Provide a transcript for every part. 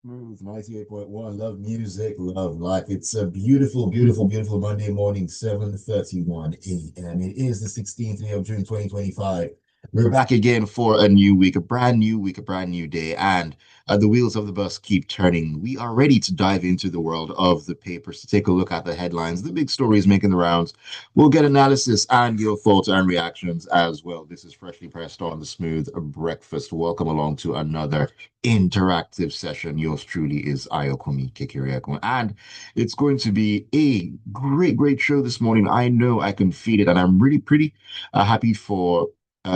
Smooth 98.1. Love music, love life. It's a beautiful, beautiful, beautiful Monday morning, 7:31 a.m. It is the 16th day of June 2025. We're back again for a new week, a brand new week, a brand new day, and the wheels of the bus keep turning. We are ready to dive into the world of the papers to take a look at the headlines, the big stories making the rounds. We'll get analysis and your thoughts and reactions as well. This is Freshly Pressed on the Smooth Breakfast. Welcome along to another interactive session. Yours truly is Ayokunmi Kekiriakon. And it's going to be a great, great show this morning. I know I can feel it, and I'm really pretty happy for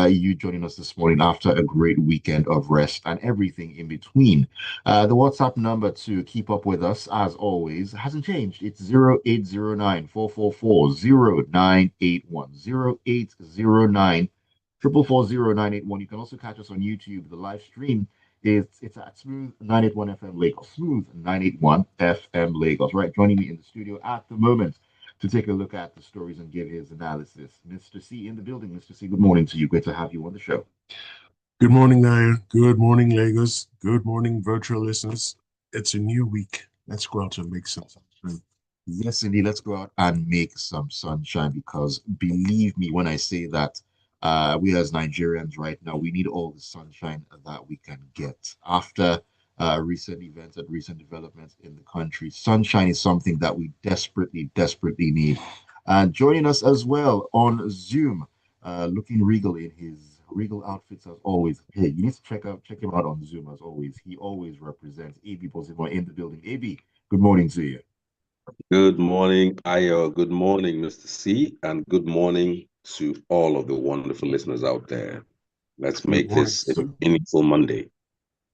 you joining us this morning after a great weekend of rest and everything in between. The WhatsApp number to keep up with us, as always, hasn't changed. It's 0809 444 0981. 0809 444 You can also catch us on YouTube. The live stream it's at Smooth 981 FM Lagos. Smooth 981 FM Lagos. Right, joining me in the studio at the moment to take a look at the stories and give his analysis. Mr. C in the building. Mr. C, good morning to you. Great to have you on the show. Good morning, Naya. Good morning, Lagos. Good morning, virtual listeners. It's a new week. Let's go out and make some sunshine. Yes, indeed. Let's go out and make some sunshine because believe me when I say that we as Nigerians right now, we need all the sunshine that we can get. After recent events and recent developments in the country, sunshine is something that we desperately, desperately need. And joining us as well on Zoom, looking regal in his regal outfits as always. Hey, you need to check him out on Zoom as always. He always represents AB Bozimo in the building. AB, good morning to you. Good morning, Ayo. Good morning, Mr. C, and good morning to all of the wonderful listeners out there. Let's Good make morning, this a sir. meaningful Monday.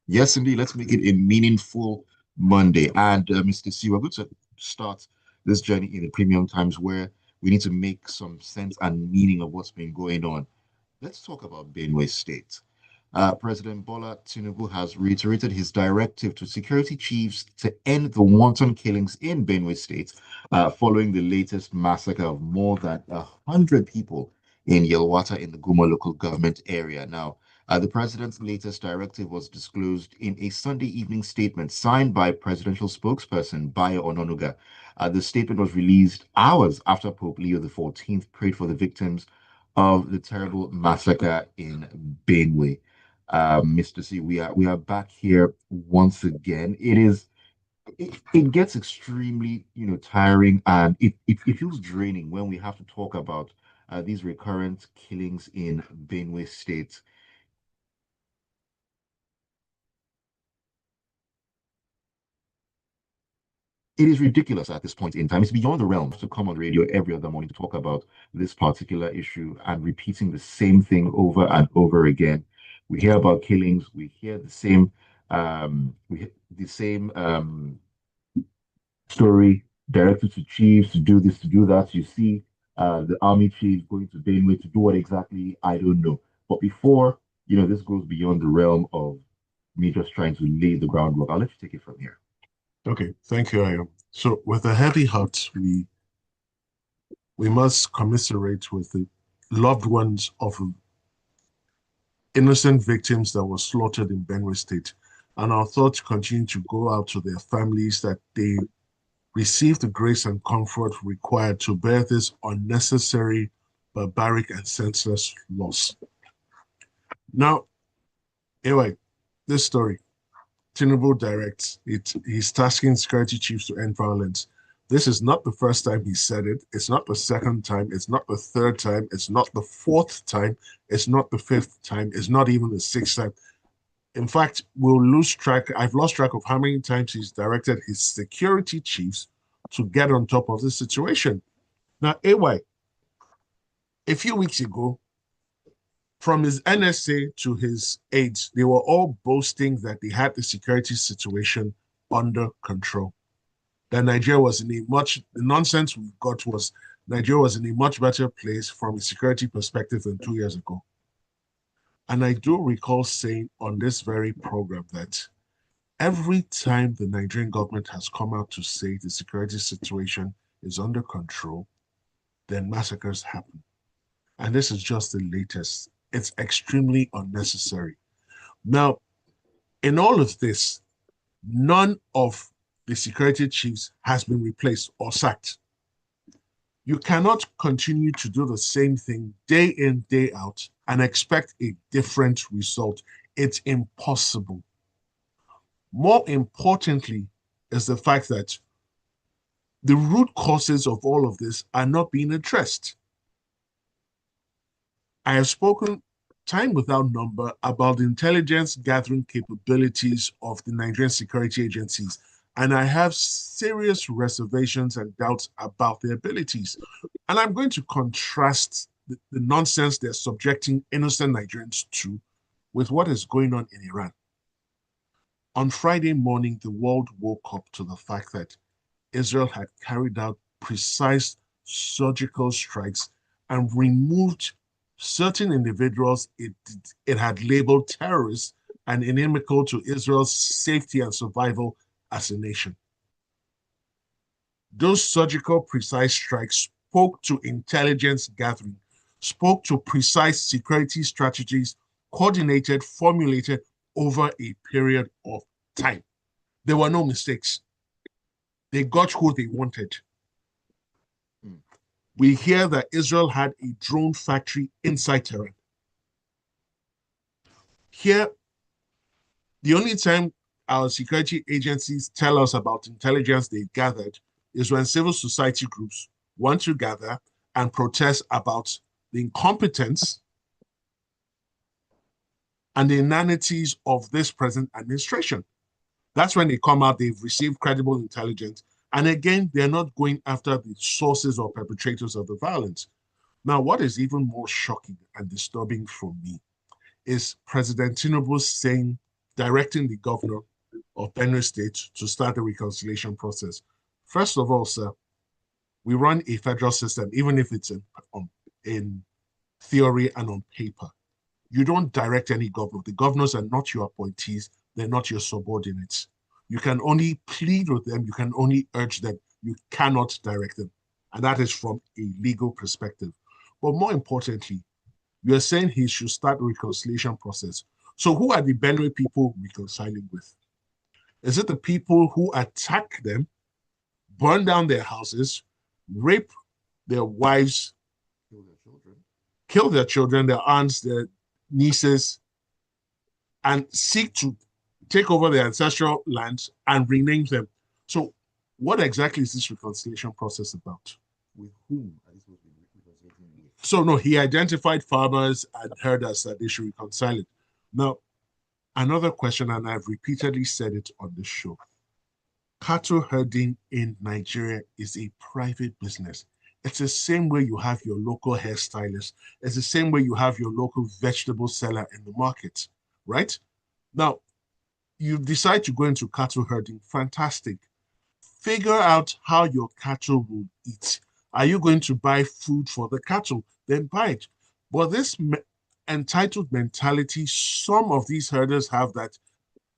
Yes, indeed. Let's make it a meaningful Monday. And Mr. C, we're going to start this journey in the premium times where we need to make some sense and meaning of what's been going on. Let's talk about Benue State. President Bola Tinubu has reiterated his directive to security chiefs to end the wanton killings in Benue State following the latest massacre of more than 100 people in Yelwata in the Guma local government area. Now, the president's latest directive was disclosed in a Sunday evening statement signed by presidential spokesperson Bayo Ononuga. The statement was released hours after Pope Leo XIV prayed for the victims of the terrible massacre in Benue. Mr. C, we are back here once again. It gets extremely tiring and it feels draining when we have to talk about these recurrent killings in Benue State. It is ridiculous at this point in time. It's beyond the realm to come on radio every other morning to talk about this particular issue and repeating the same thing over and over again. We hear about killings, we hear the same story directed to chiefs to do this, to do that. You see the army chiefs going to Benue to do what exactly, I don't know. But before, this goes beyond the realm of me just trying to lay the groundwork. I'll let you take it from here. Okay, thank you, Ayo. So, with a heavy heart, we must commiserate with the loved ones of innocent victims that were slaughtered in Benue State. And our thoughts continue to go out to their families that they receive the grace and comfort required to bear this unnecessary, barbaric, and senseless loss. Now, anyway, this story, Tinubu directs it. He's tasking security chiefs to end violence. This is not the first time he said it. It's not the second time. It's not the third time. It's not the fourth time. It's not the fifth time. It's not even the sixth time. In fact, we'll lose track. I've lost track of how many times he's directed his security chiefs to get on top of the situation. Now, AY, a few weeks ago, from his NSA to his aides, they were all boasting that they had the security situation under control. That Nigeria was in a much, the nonsense we got was Nigeria was in a much better place from a security perspective than 2 years ago. And I do recall saying on this very program that every time the Nigerian government has come out to say the security situation is under control, then massacres happen. And this is just the latest. It's extremely unnecessary. Now, in all of this, none of the security chiefs has been replaced or sacked. You cannot continue to do the same thing day in, day out and expect a different result. It's impossible. More importantly is the fact that the root causes of all of this are not being addressed. I have spoken time without number about the intelligence gathering capabilities of the Nigerian security agencies, and I have serious reservations and doubts about their abilities. And I'm going to contrast the nonsense they're subjecting innocent Nigerians to with what is going on in Iran. On Friday morning, the world woke up to the fact that Israel had carried out precise surgical strikes and removed certain individuals it had labeled terrorists and inimical to Israel's safety and survival as a nation. Those surgical precise strikes spoke to intelligence gathering, spoke to precise security strategies coordinated, formulated over a period of time. There were no mistakes. They got who they wanted. We hear that Israel had a drone factory inside Tehran. Here, the only time our security agencies tell us about intelligence they gathered is when civil society groups want to gather and protest about the incompetence and the inanities of this present administration. That's when they come out, they've received credible intelligence. And again, they're not going after the sources or perpetrators of the violence. Now, what is even more shocking and disturbing for me is President Tinubu saying, directing the governor of Benue State to start the reconciliation process. First of all, sir, we run a federal system, even if it's in theory and on paper. You don't direct any governor. The governors are not your appointees. They're not your subordinates. You can only plead with them. You can only urge them. You cannot direct them. And that is from a legal perspective. But more importantly, you're saying he should start the reconciliation process. So who are the Benue people reconciling with? Is it the people who attack them, burn down their houses, rape their wives, kill their children, their aunts, their nieces, and seek to take over their ancestral lands and rename them? So what exactly is this reconciliation process about? With whom are these people reconciliating with? So no, he identified farmers and herders that they should reconcile it. Now, another question, and I've repeatedly said it on the show. Cattle herding in Nigeria is a private business. It's the same way you have your local hairstylist. It's the same way you have your local vegetable seller in the market, right? Now, you decide to go into cattle herding, fantastic. Figure out how your cattle will eat. Are you going to buy food for the cattle? Then buy it. But this entitled mentality, some of these herders have, that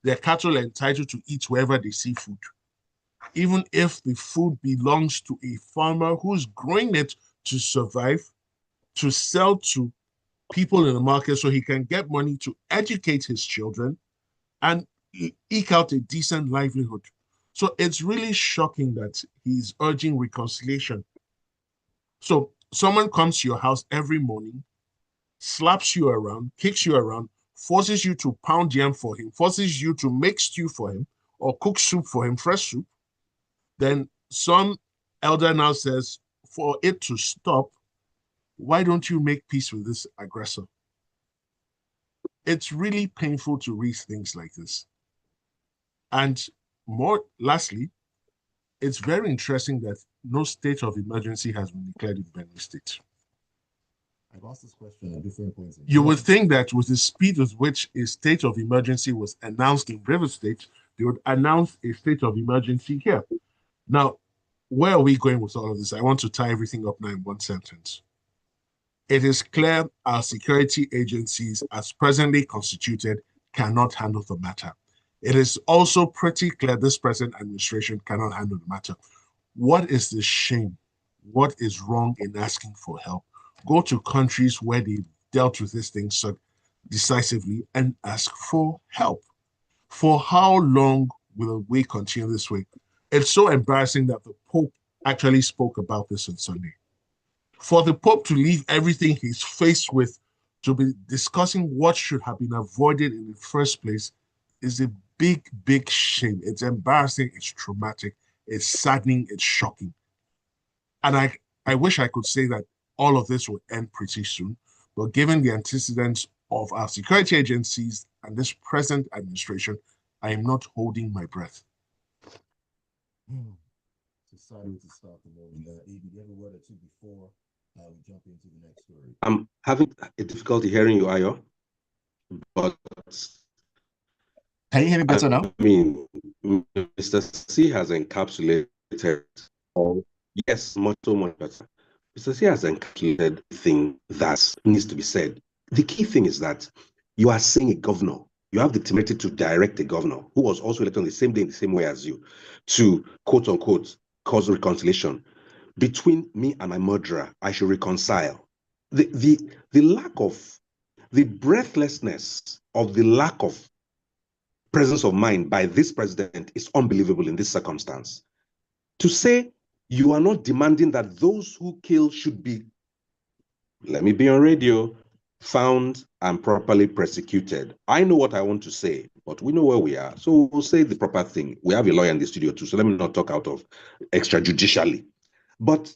their cattle are entitled to eat wherever they see food, even if the food belongs to a farmer who's growing it to survive, to sell to people in the market so he can get money to educate his children and eke out a decent livelihood. So it's really shocking that he's urging reconciliation. So someone comes to your house every morning, slaps you around, kicks you around, forces you to pound yam for him, forces you to make stew for him or cook soup for him, fresh soup. Then some elder now says, for it to stop, why don't you make peace with this aggressor? It's really painful to read things like this. And more lastly, it's very interesting that no state of emergency has been declared in Benue State. I've asked this question at different points. You would think that with the speed with which a state of emergency was announced in River State, they would announce a state of emergency here. Now, where are we going with all of this? I want to tie everything up now in one sentence. It is clear our security agencies, as presently constituted, cannot handle the matter. It is also pretty clear this present administration cannot handle the matter. What is the shame? What is wrong in asking for help? Go to countries where they dealt with these things so decisively and ask for help. For how long will we continue this way? It's so embarrassing that the Pope actually spoke about this on Sunday. For the Pope to leave everything he's faced with to be discussing what should have been avoided in the first place is a big, big shame. It's embarrassing, it's traumatic, it's saddening, it's shocking. And I wish I could say that all of this will end pretty soon. But given the antecedents of our security agencies and this present administration, I am not holding my breath. Decided to start the morning. Maybe you have a word or two before we jump into the next story. I'm having a difficulty hearing you, Ayo. But can you hear me better now? I mean, Mr. C has encapsulated, or yes, much better. Mr. C has encapsulated the thing that needs to be said. The key thing is that you are seeing a governor. You have the temerity to direct a governor who was also elected on the same day in the same way as you to, quote unquote, cause reconciliation. Between me and my murderer, I should reconcile. The lack of, the breathlessness of the lack of presence of mind by this president is unbelievable in this circumstance. To say you are not demanding that those who kill should be, let me be on radio, found and properly prosecuted. I know what I want to say, but we know where we are. So we'll say the proper thing. We have a lawyer in the studio too, so let me not talk out of extrajudicially. But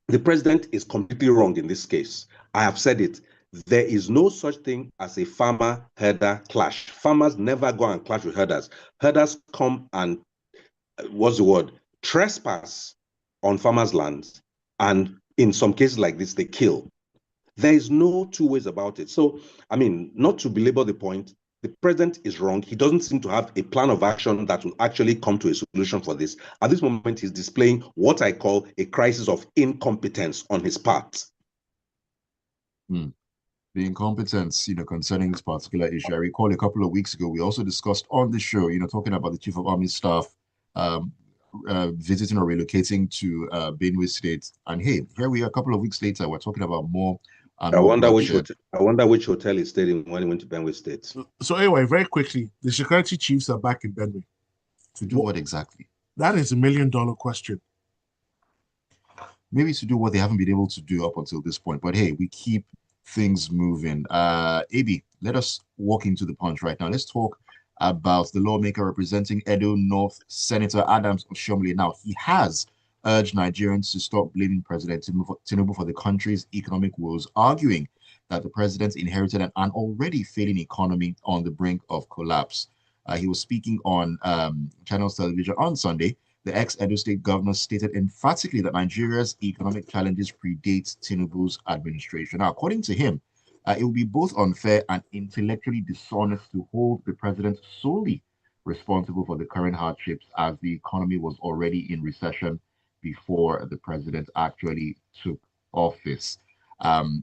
the president is completely wrong in this case. I have said it. There is no such thing as a farmer-herder clash. Farmers never go and clash with herders. Herders come and, what's the word, trespass on farmers' lands. And in some cases like this, they kill. There is no two ways about it. So, I mean, not to belabor the point, the president is wrong. He doesn't seem to have a plan of action that will actually come to a solution for this. At this moment, he's displaying what I call a crisis of incompetence on his part. The incompetence, concerning this particular issue. I recall a couple of weeks ago, we also discussed on the show, talking about the Chief of Army Staff visiting or relocating to Benue State. And hey, here we are a couple of weeks later, we're talking about more. I wonder which hotel he stayed in when he went to Benue State. So anyway, very quickly, the security chiefs are back in Benue. To do what exactly? That is $1 million question. Maybe to do what they haven't been able to do up until this point. But hey, we keep things moving. AB, let us walk into the punch right now. Let's talk about the lawmaker representing Edo North, Senator Adams Oshomole. Now, he has urged Nigerians to stop blaming President Tinubu for the country's economic woes, arguing that the president inherited an already failing economy on the brink of collapse. He was speaking on Channels Television on Sunday. The ex-Edo State governor stated emphatically that Nigeria's economic challenges predate Tinubu's administration. Now, according to him, it would be both unfair and intellectually dishonest to hold the president solely responsible for the current hardships, as the economy was already in recession before the president actually took office.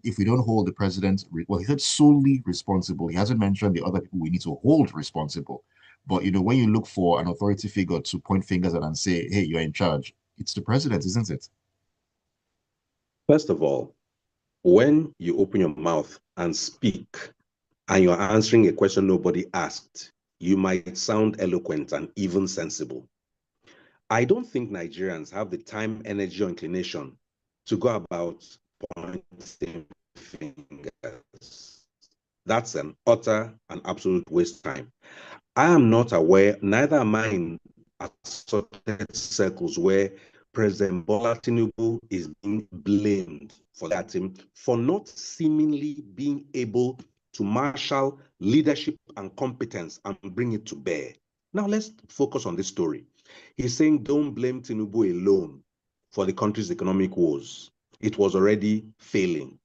If we don't hold the president, well, he said solely responsible. He hasn't mentioned the other people we need to hold responsible. But, when you look for an authority figure to point fingers at and say, hey, you're in charge, it's the president, isn't it? First of all, when you open your mouth and speak and you're answering a question nobody asked, you might sound eloquent and even sensible. I don't think Nigerians have the time, energy, or inclination to go about pointing fingers. That's an utter and absolute waste of time. I am not aware, neither am I in assorted circles where President Bola Tinubu is being blamed for that, for not seemingly being able to marshal leadership and competence and bring it to bear. Now let's focus on this story. He's saying don't blame Tinubu alone for the country's economic woes. It was already failing.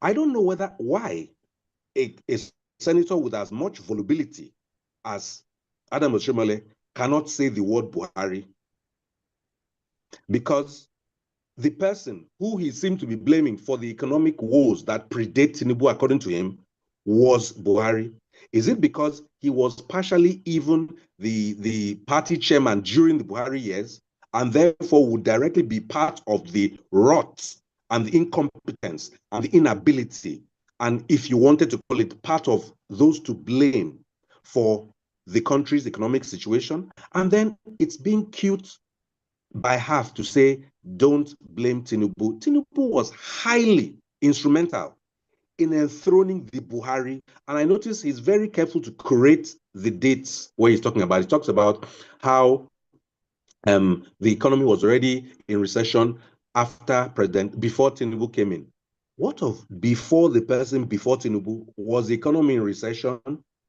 I don't know why a senator with as much volubility as Adam Oshomole cannot say the word Buhari, because the person who he seemed to be blaming for the economic woes that predate Tinubu, according to him, was Buhari. Is it because he was partially even the party chairman during the Buhari years, and therefore would directly be part of the rot and the incompetence and the inability, and if you wanted to call it, part of those to blame for the country's economic situation, and then it's being cute by half to say, don't blame Tinubu. Tinubu was highly instrumental in enthroning the Buhari. And I notice he's very careful to correct the dates where he's talking about. He talks about how the economy was already in recession before Tinubu came in. What of before before Tinubu? Was the economy in recession?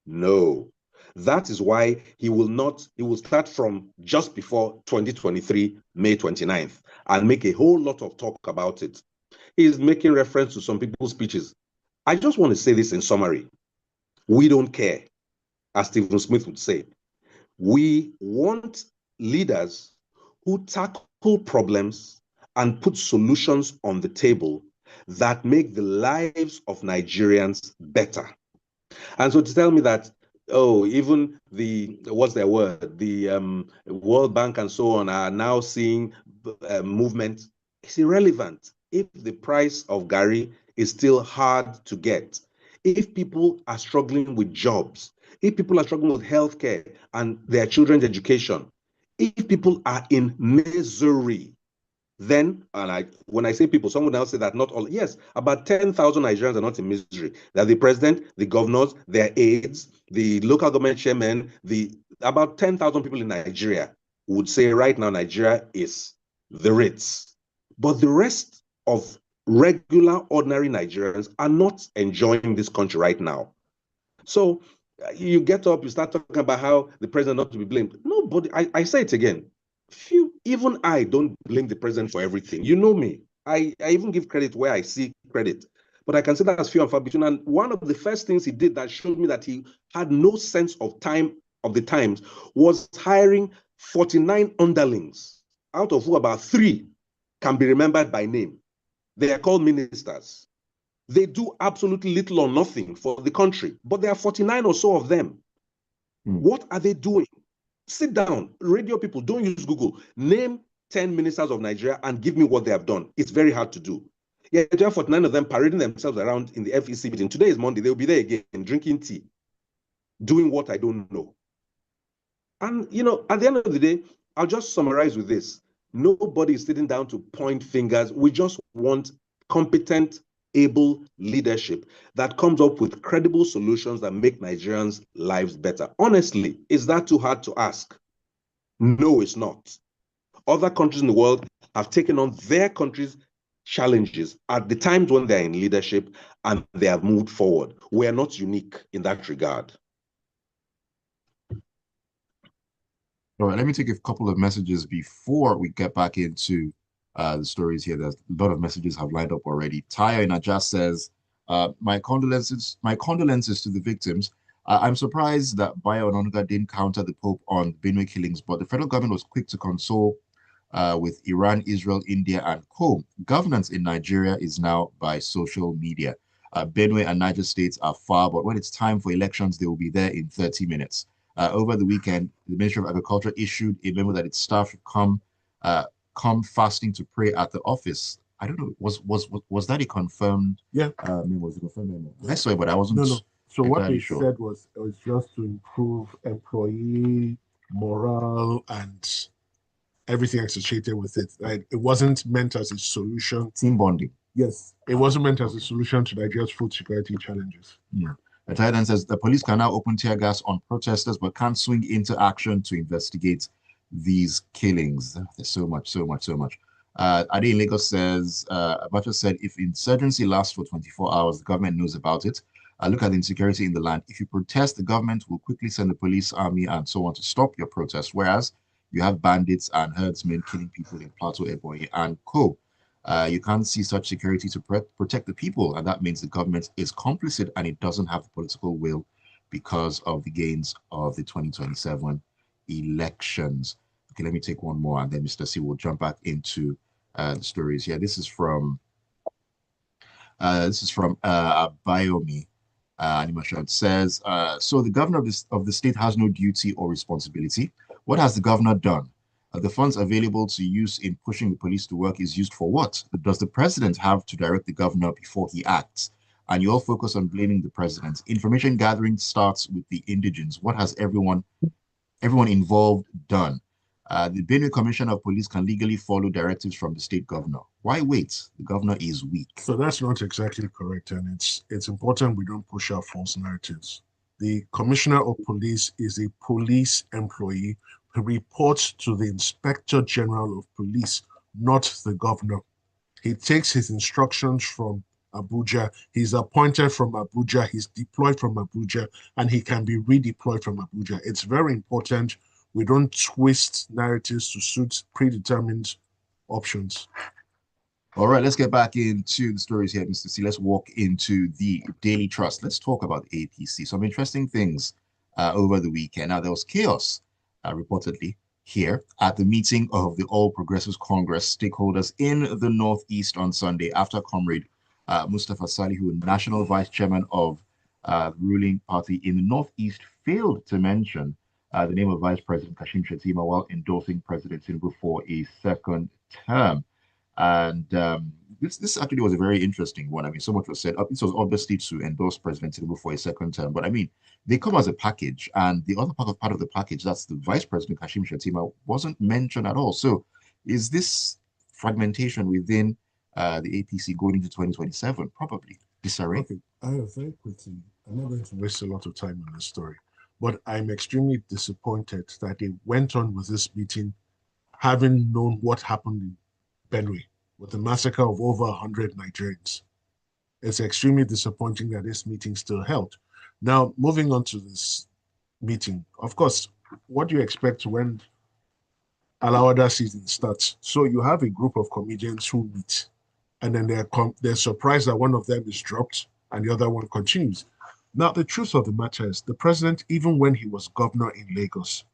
No. That is why he will start from just before 2023, May 29th, and make a whole lot of talk about it. He's making reference to some people's speeches. I just want to say this in summary. We don't care, as Stephen Smith would say. We want leaders who tackle problems and put solutions on the table that make the lives of Nigerians better. And so to tell me that, oh, even what's their word? The World Bank and so on are now seeing movement, it's irrelevant. If the price of Gari is still hard to get, if people are struggling with jobs, if people are struggling with healthcare and their children's education, if people are in misery, then, when I say people, someone else say that not all, yes, about 10,000 Nigerians are not in misery. They're the president, the governors, their aides, the local government chairman, about 10,000 people in Nigeria would say right now Nigeria is the Ritz. But the rest of regular, ordinary Nigerians are not enjoying this country right now. So you get up, you start talking about how the president not to be blamed. Nobody, I say it again. Even I don't blame the president for everything. You know me. I even give credit where I see credit. But I can say that as few and far between. And one of the first things he did that showed me that he had no sense of the times was hiring 49 underlings, out of who about 3 can be remembered by name. They are called ministers. They do absolutely little or nothing for the country, but there are 49 or so of them. What are they doing? Sit down, radio people, don't use Google. Name 10 ministers of Nigeria and give me what they have done. It's very hard to do. Yeah, there are 49 of them parading themselves around in the FEC meeting. Today is Monday. They'll be there again, drinking tea, doing what I don't know. And, at the end of the day, I'll just summarize with this. Nobody is sitting down to point fingers. We just want competent, able leadership that comes up with credible solutions that make Nigerians' lives better. Honestly, is that too hard to ask? No, it's not. Other countries in the world have taken on their country's challenges at the times when they're in leadership and they have moved forward. We are not unique in that regard. All right, let me take a couple of messages before we get back into the stories here. There's a lot of messages have lined up already. Taya in Aja says, my condolences to the victims. I'm surprised that Bayo Onanuga didn't counter the Pope on Benue killings, but the federal government was quick to console with Iran, Israel, India, and co. Governance in Nigeria is now by social media. Benue and Niger states are far, but when it's time for elections, they will be there in 30 minutes. Over the weekend, the Ministry of Agriculture issued a memo that its staff should come fasting to pray at the office. I don't know. Was that a confirmed? Yeah. Was it a confirmed memo? I swear, but I wasn't. No. So what they sure. said was it was just to improve employee morale and everything associated with it. Like, it wasn't meant as a solution. Team bonding. Yes. It wasn't meant as a solution to Nigeria's food security challenges. Yeah. The Titan says the police can now open tear gas on protesters, but can't swing into action to investigate these killings. There's so much. Ade in Lagos says, Abacha said, if insurgency lasts for 24 hours, the government knows about it. Look at the insecurity in the land. If you protest, the government will quickly send the police, army, and so on to stop your protest, whereas you have bandits and herdsmen killing people in Plateau, Ebonyi, and co. You can't see such security to protect the people, and that means the government is complicit and it doesn't have the political will because of the gains of the 2027 elections. Okay, let me take one more, and then Mr. C will jump back into the stories. Yeah, this is from Biomi. Animation. It says, so the governor of the state has no duty or responsibility. What has the governor done? The funds available to use in pushing the police to work is used for what? Does the president have to direct the governor before he acts? and you all focus on blaming the president. Information gathering starts with the indigents. What has everyone involved done? The Benue Commissioner of Police can legally follow directives from the state governor. Why wait? The governor is weak. So that's not exactly correct, and it's important we don't push out false narratives. The Commissioner of Police is a police employee who reports to the Inspector General of Police, not the governor. He takes his instructions from Abuja. He's appointed from Abuja. He's deployed from Abuja, and he can be redeployed from Abuja. It's very important we don't twist narratives to suit predetermined options. All right, let's get back into the stories here, Mr. C. Let's walk into the Daily Trust. Let's talk about APC. Some interesting things over the weekend. Now, there was chaos, reportedly, here at the meeting of the All Progressives Congress stakeholders in the Northeast on Sunday after Comrade Mustafa Salihu, National Vice Chairman of the ruling party in the Northeast, failed to mention the name of Vice President Kashim Shettima while endorsing President Tinubu for a second term. And this actually was a very interesting one. I mean, so much was said. This was obviously to endorse President Tinubu for a second term, but I mean, they come as a package, and the other part of the package, that's the Vice President Kashim Shettima, wasn't mentioned at all. So, is this fragmentation within the APC going into 2027? Probably disarray. Okay, very quickly. I'm not going to waste a lot of time on this story, but I'm extremely disappointed that they went on with this meeting, having known what happened in Benue with the massacre of over 100 Nigerians. It's extremely disappointing that this meeting still held. Now, moving on to this meeting, of course, what do you expect when Alawada season starts? So you have a group of comedians who meet, and then they're surprised that one of them is dropped and the other one continues. Now, the truth of the matter is the president, even when he was governor in Lagos,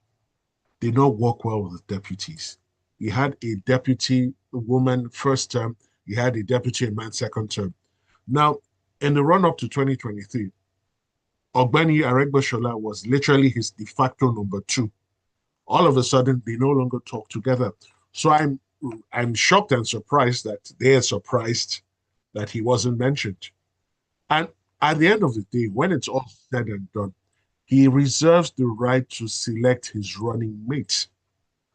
did not work well with the deputies. He had a deputy woman first term. He had a deputy man second term. Now, in the run-up to 2023, Ogbeni Aregbesola was literally his de facto number 2. All of a sudden, they no longer talk together. So I'm shocked and surprised that they are surprised that he wasn't mentioned. And at the end of the day, when it's all said and done, he reserves the right to select his running mates.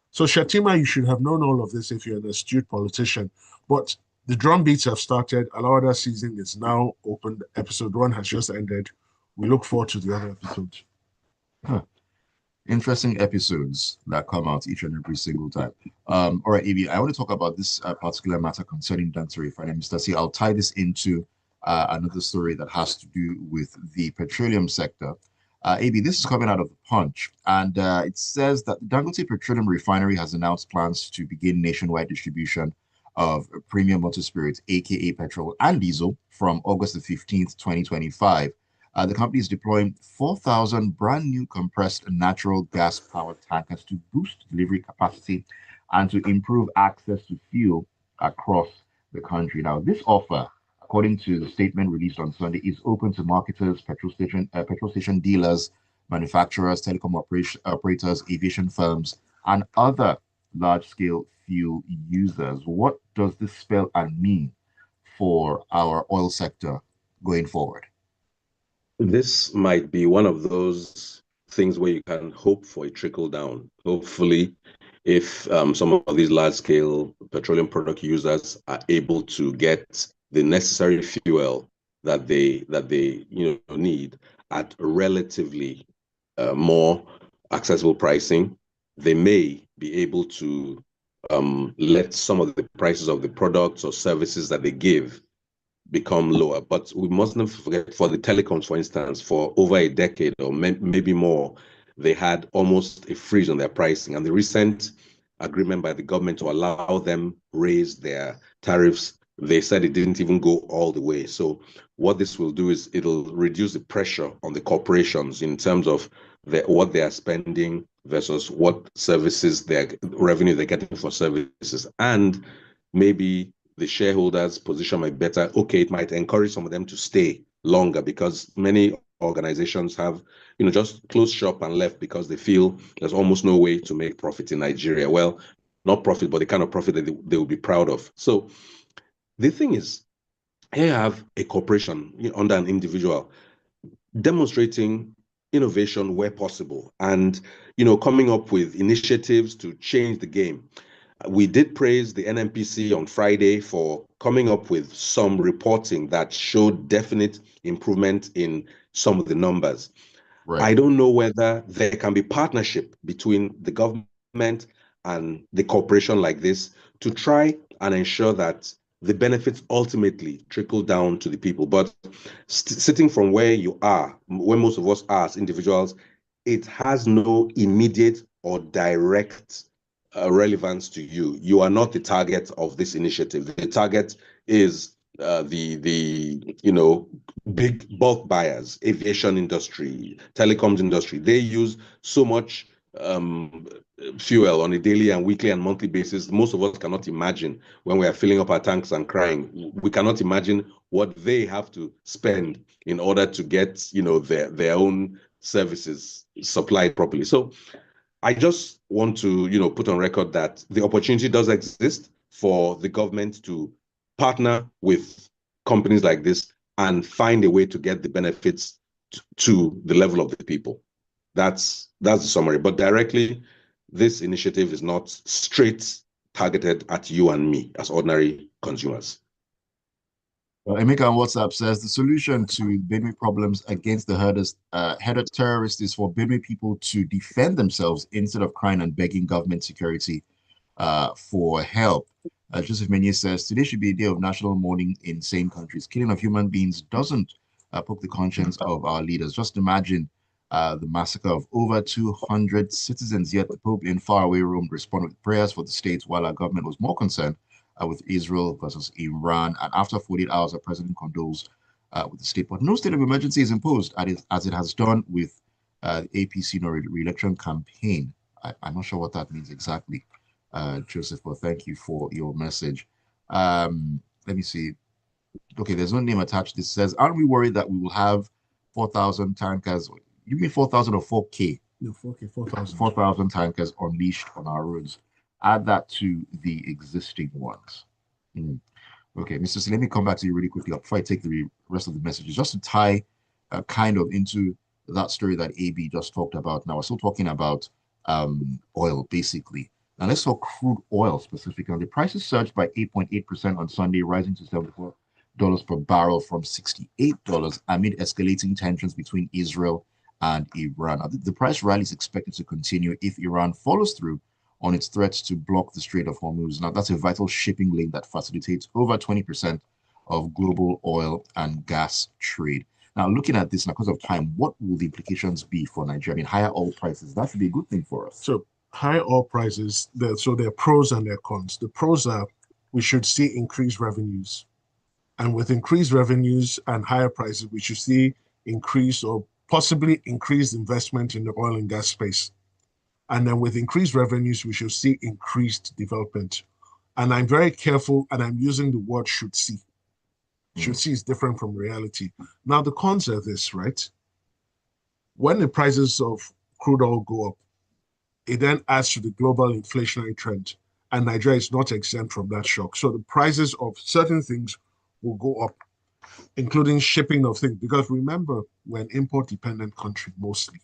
So Shettima, you should have known all of this if you're an astute politician. But the drum beats have started. Alawada season is now open. Episode 1 has just ended. We look forward to the other episodes. Interesting episodes that come out each and every single time. All right, Avi, I want to talk about this particular matter concerning Dancing Finance. Mr. C, I'll tie this into another story that has to do with the petroleum sector. AB, this is coming out of the Punch, and it says that the Dangote Petroleum Refinery has announced plans to begin nationwide distribution of premium motor spirits, aka petrol and diesel, from August the 15th, 2025. The company is deploying 4,000 brand new compressed natural gas powered tankers to boost delivery capacity and to improve access to fuel across the country. Now, this offer, according to the statement released on Sunday, is open to marketers, petrol station dealers, manufacturers, telecom operators, aviation firms, and other large-scale fuel users. What does this spell and mean for our oil sector going forward? This might be one of those things where you can hope for a trickle down. Hopefully, if some of these large-scale petroleum product users are able to get the necessary fuel that they need at relatively more accessible pricing, they may be able to let some of the prices of the products or services that they give become lower. But we mustn't forget, for the telecoms, for instance, for over a decade or maybe more, they had almost a freeze on their pricing. And the recent agreement by the government to allow them raise their tariffs, they said it didn't even go all the way. So what this will do is it'll reduce the pressure on the corporations in terms of what they are spending versus what services, their revenue they're getting for services. And maybe the shareholders' position might be better. Okay, it might encourage some of them to stay longer because many organizations have, just closed shop and left because they feel there's almost no way to make profit in Nigeria. Well, not profit, but the kind of profit that they will be proud of. So the thing is, Here you have a corporation under an individual demonstrating innovation where possible and coming up with initiatives to change the game. We did praise the NMPC on Friday for coming up with some reporting that showed definite improvement in some of the numbers. Right. I don't know whether there can be partnership between the government and the corporation like this to try and ensure that the benefits ultimately trickle down to the people. But sitting from where you are, where most of us are as individuals, it has no immediate or direct relevance to you. You are not the target of this initiative. The target is the big bulk buyers, aviation industry, telecoms industry. They use so much fuel on a daily and weekly and monthly basis. Most of us cannot imagine when we are filling up our tanks and crying. We cannot imagine what they have to spend in order to get their own services supplied properly. So I just want to put on record that the opportunity does exist for the government to partner with companies like this and find a way to get the benefits to the level of the people. That's the summary. But directly, this initiative is not straight targeted at you and me as ordinary consumers. Emeka on WhatsApp says the solution to Benue problems against the herded terrorists is for Benue people to defend themselves instead of crying and begging government security for help. Joseph Meunier says today should be a day of national mourning in same countries. Killing of human beings doesn't poke the conscience of our leaders. Just imagine the massacre of over 200 citizens, yet the Pope in faraway Rome responded with prayers for the states while our government was more concerned with Israel versus Iran. And after 48 hours, the president condoles with the state. But no state of emergency is imposed as it has done with the APC re-election campaign. I'm not sure what that means exactly, Joseph, but thank you for your message. Let me see. Okay, there's no name attached. This says, aren't we worried that we will have 4,000 tankers? You mean 4,000 or 4K? No, 4K, 4,000. 4,000 tankers unleashed on our roads. Add that to the existing ones. Okay, Mr. C, let me come back to you really quickly before I take the rest of the messages, just to tie kind of into that story that AB just talked about. Now, we're still talking about oil, basically. Now, let's talk crude oil specifically. The prices surged by 8.8% on Sunday, rising to $74 per barrel from $68 amid escalating tensions between Israel and Iran. The price rally is expected to continue if Iran follows through on its threats to block the Strait of Hormuz. Now, that's a vital shipping lane that facilitates over 20% of global oil and gas trade. Now, looking at this, now, because of time, what will the implications be for Nigeria? I mean, higher oil prices, that should be a good thing for us. So, high oil prices, so there are pros and there are cons. The pros are we should see increased revenues. And with increased revenues and higher prices, we should see increased or possibly increased investment in the oil and gas space. And then with increased revenues, we should see increased development. And I'm very careful, and I'm using the word should see. Should see is different from reality. Now, the cons are this, right? When the prices of crude oil go up, it then adds to the global inflationary trend. And Nigeria is not exempt from that shock. So the prices of certain things will go up, including shipping of things. Because remember, we're an import-dependent country mostly.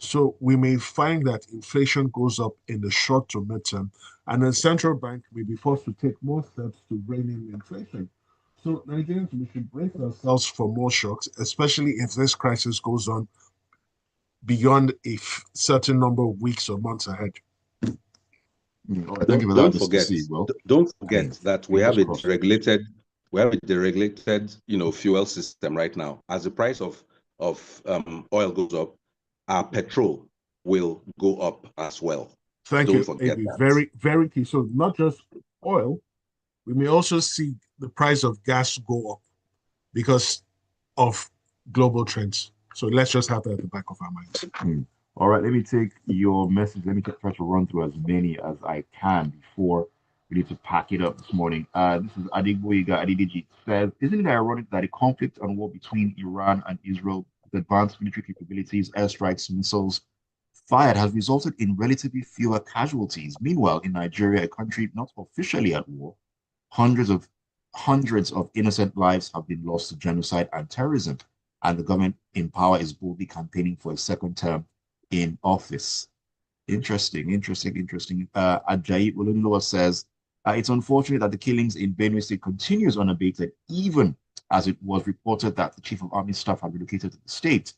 So we may find that inflation goes up in the short to midterm, and the central bank may be forced to take more steps to rein in inflation. So Nigerians, we should brace ourselves for more shocks, especially if this crisis goes on beyond a certain number of weeks or months ahead. Don't forget that we have a deregulated, fuel system right now. As the price of oil goes up, our petrol will go up as well. Thank you. Forget that. Very, very key. So not just oil, we may also see the price of gas go up because of global trends. So let's just have that at the back of our minds. All right, let me take your message. Let me try to run through as many as I can before we need to pack it up this morning. This is Adigboyiga Adidiji. Says, isn't it ironic that a conflict and war between Iran and Israel with advanced military capabilities, airstrikes, missiles fired has resulted in relatively fewer casualties? Meanwhile, in Nigeria, a country not officially at war, hundreds of hundreds of innocent lives have been lost to genocide and terrorism, and the government in power is boldly campaigning for a second term in office. Interesting. Ajayi Olunilowa says, it's unfortunate that the killings in Benue State continues unabated, even as it was reported that the Chief of Army Staff had relocated to the state.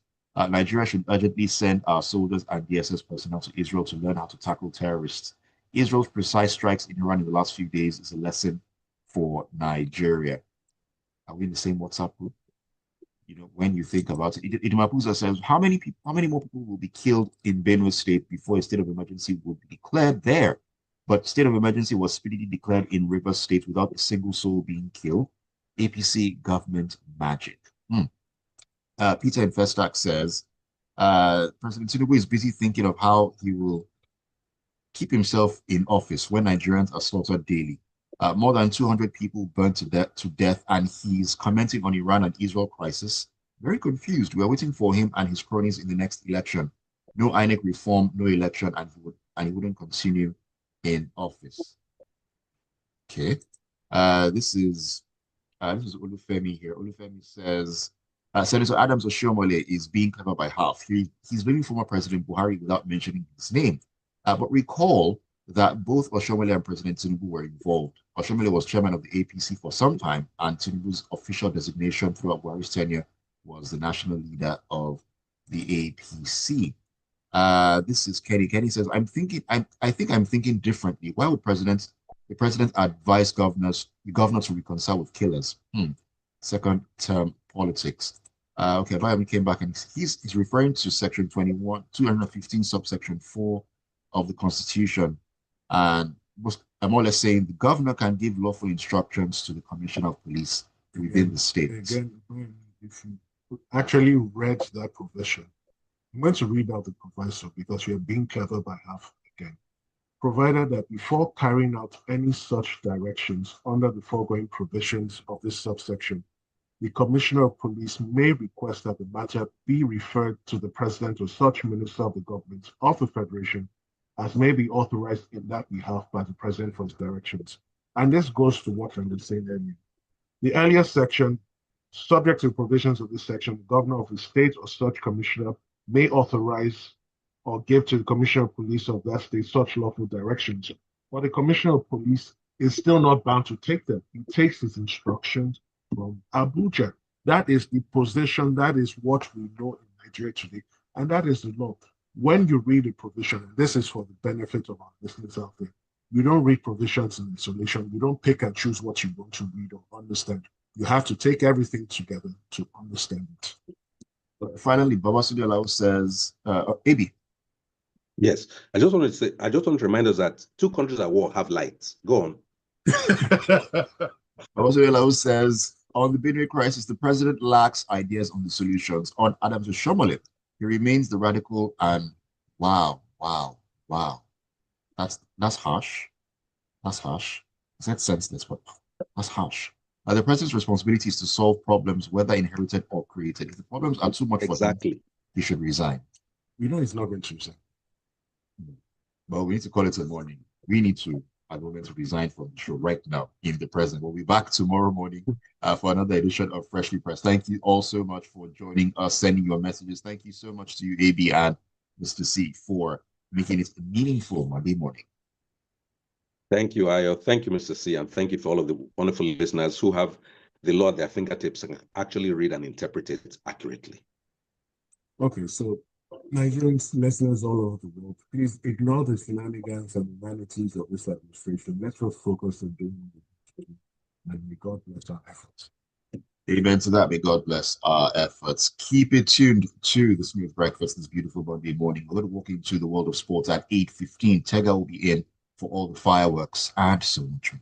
Nigeria should urgently send our soldiers and DSS personnel to Israel to learn how to tackle terrorists. Israel's precise strikes in Iran in the last few days is a lesson for Nigeria. Are we in the same WhatsApp group? When you think about it, Idimapuza says, how many more people will be killed in Benue State before a state of emergency will be declared there? But state of emergency was speedily declared in Rivers State without a single soul being killed. APC government magic. Peter Infestack says, President Tinubu is busy thinking of how he will keep himself in office when Nigerians are slaughtered daily. More than 200 people burned to death, and he's commenting on Iran and Israel crisis. Very confused. We're waiting for him and his cronies in the next election. No INEC reform, no election, and he wouldn't continue in office. Okay. This is Olufemi here. Olufemi says, Senator Adams Oshiomhole is being clever by half. He's blaming former President Buhari without mentioning his name. But recall that both Oshiomhole and President Tinubu were involved. Oshiomhole was chairman of the APC for some time, and Tinubu's official designation throughout Buhari's tenure was the national leader of the APC. This is Kenny. Kenny says, I think I'm thinking differently. Why would the president advise the governor to reconcile with killers? Second term politics. Okay, Bayami came back and he's referring to section 215, subsection 4 of the Constitution, and I'm more or less saying the governor can give lawful instructions to the commissioner of police within the state. Again, if you actually read that provision, I'm going to read out the proviso because you're being clever by half again. Provided that before carrying out any such directions under the foregoing provisions of this subsection, the Commissioner of Police may request that the matter be referred to the President or such Minister of the Government of the Federation as may be authorized in that behalf by the President for his directions. And this goes to what I was saying earlier. The earlier section, subject to the provisions of this section, the Governor of the state or such Commissioner may authorize or give to the Commissioner of Police of that state such lawful directions. But the Commissioner of Police is still not bound to take them. He takes his instructions from Abuja. That is the position, that is what we know in Nigeria today, and that is the law. When you read a provision, and this is for the benefit of our listeners out there, you don't read provisions in isolation. You don't pick and choose what you want to read or understand. You have to take everything together to understand it. Finally, Babasude Alao says, Abi. Yes, I just want to remind us that 2 countries at war have lights. Go on. Babasude Alao says, on the Benue crisis, the president lacks ideas on the solutions. On Adams Oshiomhole, he remains the radical, and wow. That's harsh. That's harsh. It's not senseless, but that's harsh. The president's responsibility is to solve problems, whether inherited or created. If the problems are too much for him, he should resign. You know he's not going to resign. Well, we need to call it a morning. We need to, at the moment, to resign from the show right now in the present. We'll be back tomorrow morning for another edition of Freshly Pressed. Thank you all so much for joining us, sending your messages. Thank you so much to you, AB and Mr. C, for making it a meaningful Monday morning. Thank you, Ayo. Thank you, Mr. C, and thank you for all of the wonderful listeners who have the law at their fingertips and actually read and interpret it accurately. Okay, so Nigerians, listeners all over the world, please ignore the shenanigans and vanities of this administration. Let's just focus on doing the and may God bless our efforts. Amen to that. May God bless our efforts. Keep it tuned to the Smooth Breakfast this beautiful Monday morning. We're going to walk into the world of sports at 8:15. Tega will be in for all the fireworks and so much more.